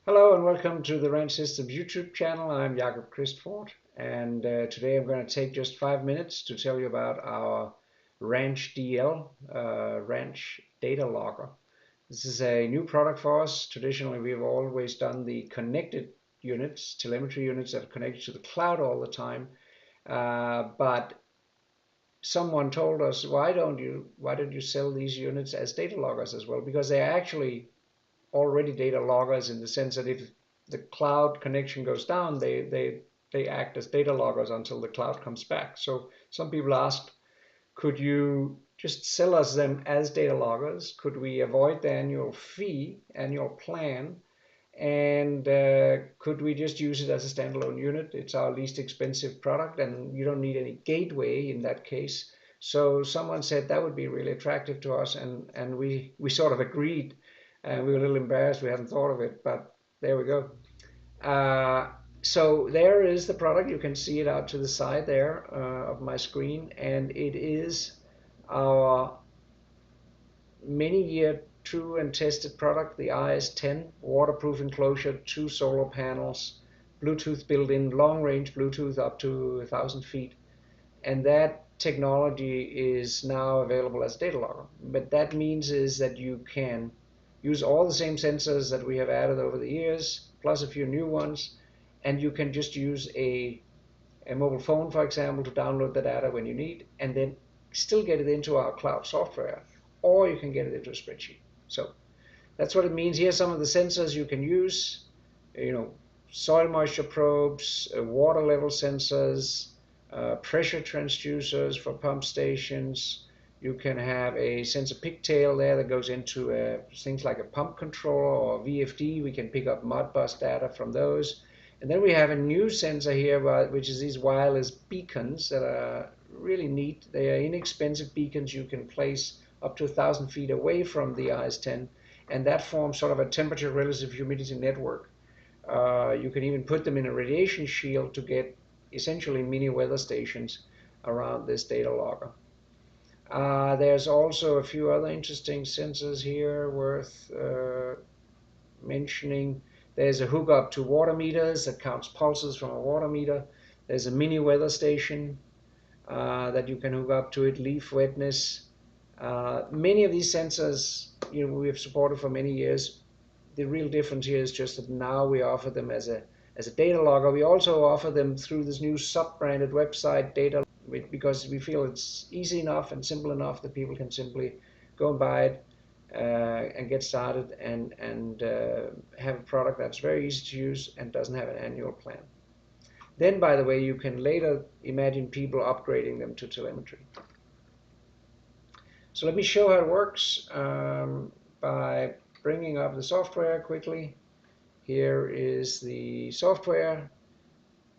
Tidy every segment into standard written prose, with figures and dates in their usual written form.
Hello and welcome to the Ranch Systems YouTube channel. I'm Jakob Christfort, and today I'm going to take just 5 minutes to tell you about our Ranch DL, Ranch Data Logger. This is a new product for us. Traditionally, we've always done the connected units, telemetry units that are connected to the cloud all the time. But someone told us, why don't you sell these units as data loggers as well? Because they're actually already data loggers in the sense that if the cloud connection goes down, they act as data loggers until the cloud comes back. So some people asked, could you just sell us them as data loggers? Could we avoid the annual fee, annual plan? And could we just use it as a standalone unit? It's our least expensive product and you don't need any gateway in that case. So someone said that would be really attractive to us, and we sort of agreed. And we were a little embarrassed we hadn't thought of it, but there we go. So there is the product. You can see it out to the side there of my screen, and it is our many-year true and tested product, the RS10 waterproof enclosure, 2 solar panels, Bluetooth built-in, long-range Bluetooth up to 1,000 feet, and that technology is now available as a data logger. But that means is that you can use all the same sensors that we have added over the years, plus a few new ones, and you can just use a mobile phone, for example, to download the data when you need, and then still get it into our cloud software, or you can get it into a spreadsheet. So that's what it means. Here are some of the sensors you can use. Soil moisture probes, water level sensors, pressure transducers for pump stations. You can have a sensor pigtail there that goes into things like a pump controller or VFD. We can pick up Modbus data from those. And then we have a new sensor here, which is these wireless beacons that are really neat. They are inexpensive beacons you can place up to 1,000 feet away from the RS10, and that forms sort of a temperature relative humidity network. You can even put them in a radiation shield to get essentially mini weather stations around this data logger. There's also a few other interesting sensors here worth mentioning. There's a hookup to water meters that counts pulses from a water meter. There's a mini weather station that you can hook up to it, leaf wetness. Many of these sensors we have supported for many years. The real difference here is just that now we offer them as a data logger. We also offer them through this new sub-branded website, data, because we feel it's easy enough and simple enough that people can simply go and buy it and get started and have a product that's very easy to use and doesn't have an annual plan. Then, by the way, you can later imagine people upgrading them to telemetry. So let me show how it works by bringing up the software quickly. Here is the software.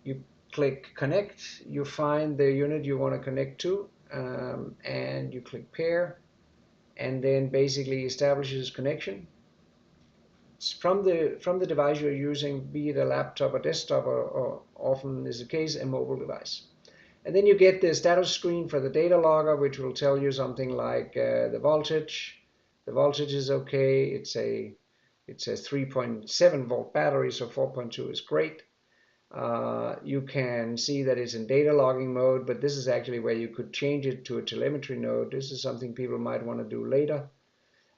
You click connect, you find the unit you want to connect to, and you click pair, and then basically establishes connection. It's from the device you're using, be it a laptop or desktop, or often is the case a mobile device. And then you get the status screen for the data logger, which will tell you something like the voltage. The voltage is okay. It's a 3.7 volt battery, so 4.2 is great. You can see that it's in data logging mode, but this is actually where you could change it to a telemetry node. This is something people might want to do later.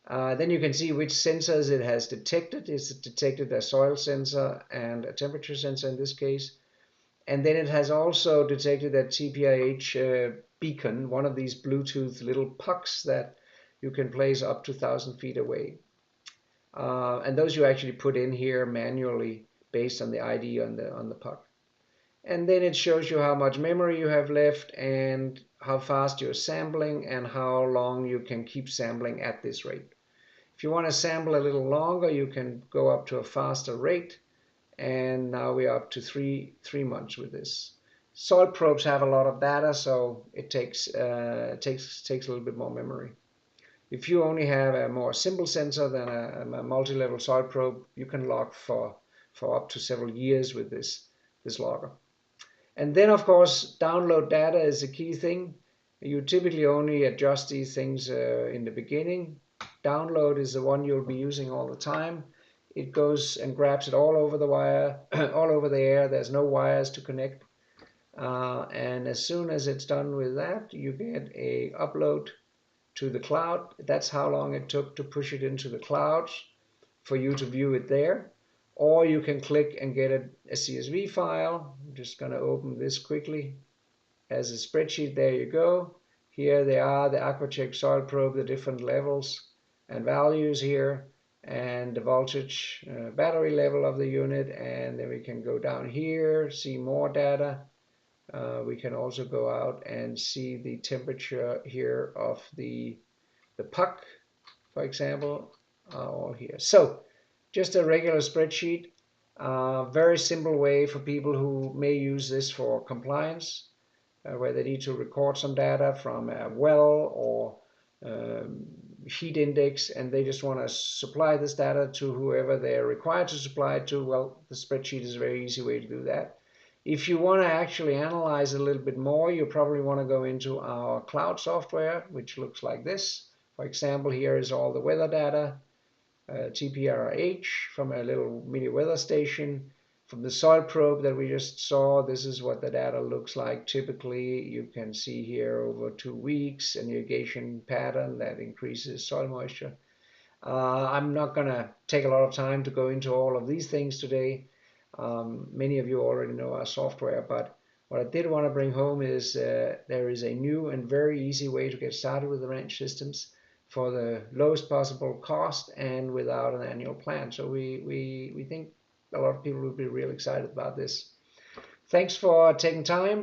Then you can see which sensors it has detected. It's detected a soil sensor and a temperature sensor in this case. And then it has also detected that TPIH beacon, one of these Bluetooth little pucks that you can place up to 1,000 feet away. And those you actually put in here manually based on the ID on the puck. And then it shows you how much memory you have left and how fast you're sampling and how long you can keep sampling at this rate. If you want to sample a little longer, you can go up to a faster rate. And now we are up to three months with this. Soil probes have a lot of data, so it takes a little bit more memory. If you only have a more simple sensor than a multi-level soil probe, you can log for up to several years with this logger. And then, of course, download data is a key thing. You typically only adjust these things in the beginning. Download is the one you'll be using all the time. it goes and grabs it all over the wire, all over the air. There's no wires to connect. And as soon as it's done with that, you get a upload to the cloud. That's how long it took to push it into the clouds for you to view it there. Or you can click and get a CSV file. I'm just going to open this quickly as a spreadsheet. There you go. Here they are, the Aquacheck soil probe, the different levels and values here, and the voltage, battery level of the unit. And then we can go down here, see more data. We can also go out and see the temperature here of the puck, for example, all here. So just a regular spreadsheet, very simple way for people who may use this for compliance, where they need to record some data from a well or heat index, and they just want to supply this data to whoever they're required to supply it to. Well, the spreadsheet is a very easy way to do that. If you want to actually analyze it a little bit more, you probably want to go into our cloud software, which looks like this. For example, here is all the weather data, TPRH from a little mini weather station. From the soil probe that we just saw, this is what the data looks like. Typically, you can see here over 2 weeks an irrigation pattern that increases soil moisture. I'm not going to take a lot of time to go into all of these things today. Many of you already know our software, but what I did want to bring home is there is a new and very easy way to get started with the ranch systems for the lowest possible cost and without an annual plan. So we think a lot of people will be real excited about this. Thanks for taking time.